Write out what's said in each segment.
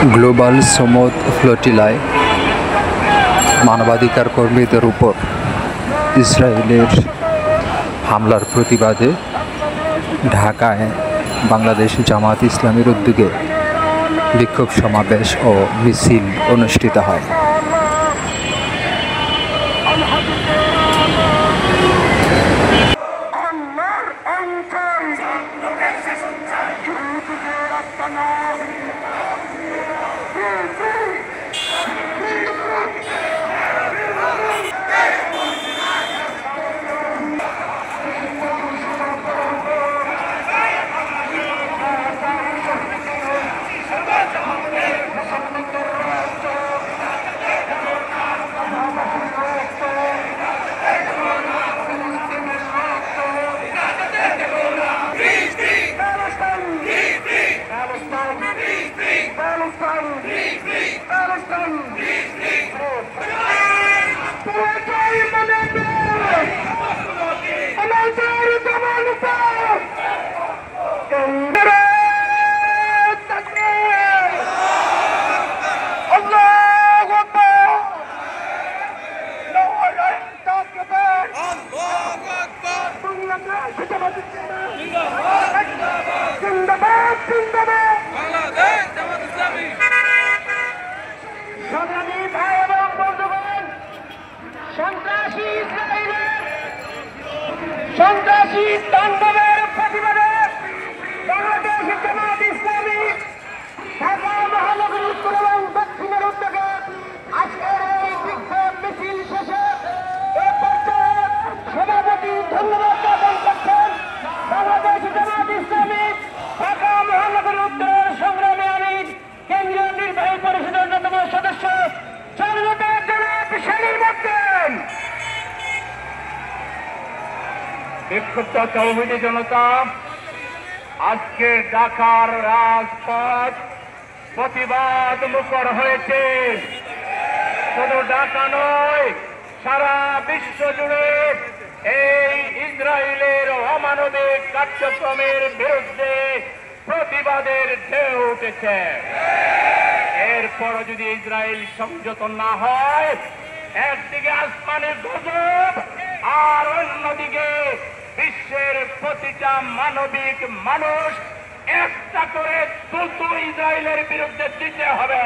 Global সমুদ ফ্লোটিলায় মানবাধিকার কর্মীদের উপর ইসরায়েলের হামলার প্রতিবাদে ঢাকায় বাংলাদেশ জামায়াত ইসলামীর উদ্যোগে বিক্ষোভ সমাবেশ ও মিছিল অনুষ্ঠিত হয়। সন্ত্রাসী তাণ্ডবের প্রতিবাদে বাংলাদেশ জামায়াত ইসলামী ঢাকা মহানগর উত্তর এবং দক্ষিণের উদ্যোগে আজকের এই বিক্ষোভ মিছিল শেষে এ পর্যায়ে সভাপতি ধন্যবাদ জ্ঞাপন করছেন বাংলাদেশ জামায়াত ইসলামী ঢাকা মহানগর উত্তরের সংগ্রামী আমির কেন্দ্রীয় নির্বাহী পরিষদের অন্যতম সদস্য জনতা জনাব শালীর বক্তব্য। বিক্ষুব্ধ তৌহিদি জনতা আজকে ঢাকার রাজপথ প্রতিবাদ মুখর হয়েছে। শুধু ঢাকা নয়, সারা বিশ্ব জুড়ে এই ইসরায়েলের অমানবিক কার্যক্রমের বিরুদ্ধে প্রতিবাদের ঢেউ উঠেছে। এরপরও যদি ইসরায়েল সংযত না হয়, একদিকে আসমানের গজব আর অন্যদিকে বিশ্বের প্রতিটা মানবিক মানুষ একটা করে তুতু ইসরায়েলের বিরুদ্ধে দিতে হবে।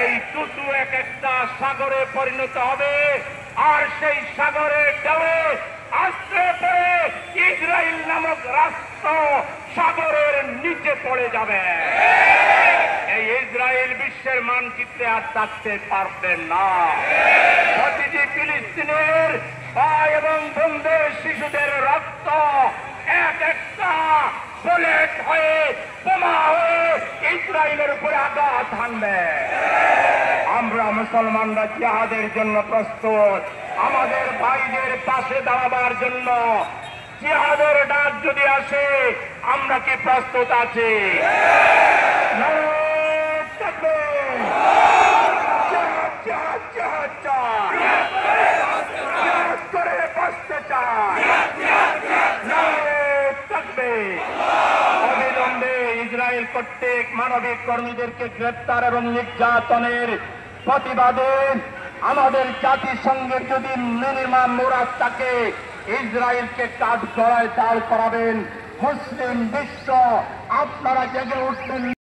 এই তুতু এক একটা সাগরে পরিণত হবে, আর সেই সাগরের ঢেউয়ে আশ্রয় পড়ে ইসরায়েল নামক রাষ্ট্র সাগরের নিচে পড়ে যাবে। এই ইসরায়েল বিশ্বের মানচিত্রে আর থাকতে পারবে না। প্রতিটি ফিলিস্তিনের ভাই এবং বোনদের শিশুদের রক্ত এক একটা বুলেট হয়ে বোমা হয়ে ইসরায়েলের উপরে আঘাত হানবে। আমরা মুসলমানরা জিহাদের জন্য প্রস্তুত। আমাদের ভাইদের পাশে দাঁড়াবার জন্য জিহাদের ডাক যদি আসে, আমরা কি প্রস্তুত আছি? অবিলম্বে ইসরায়েল কর্তৃক মানবিক কর্মীদেরকে গ্রেপ্তার এবং নির্যাতনের প্রতিবাদে আমাদের জাতিসংঘের যদি মিনিমাম মুরাদ থাকে, ইসরায়েলকে কাঠ গড়ায় দাঁড় করাবেন। মুসলিম বিশ্ব আপনারা জেগে উঠবেন।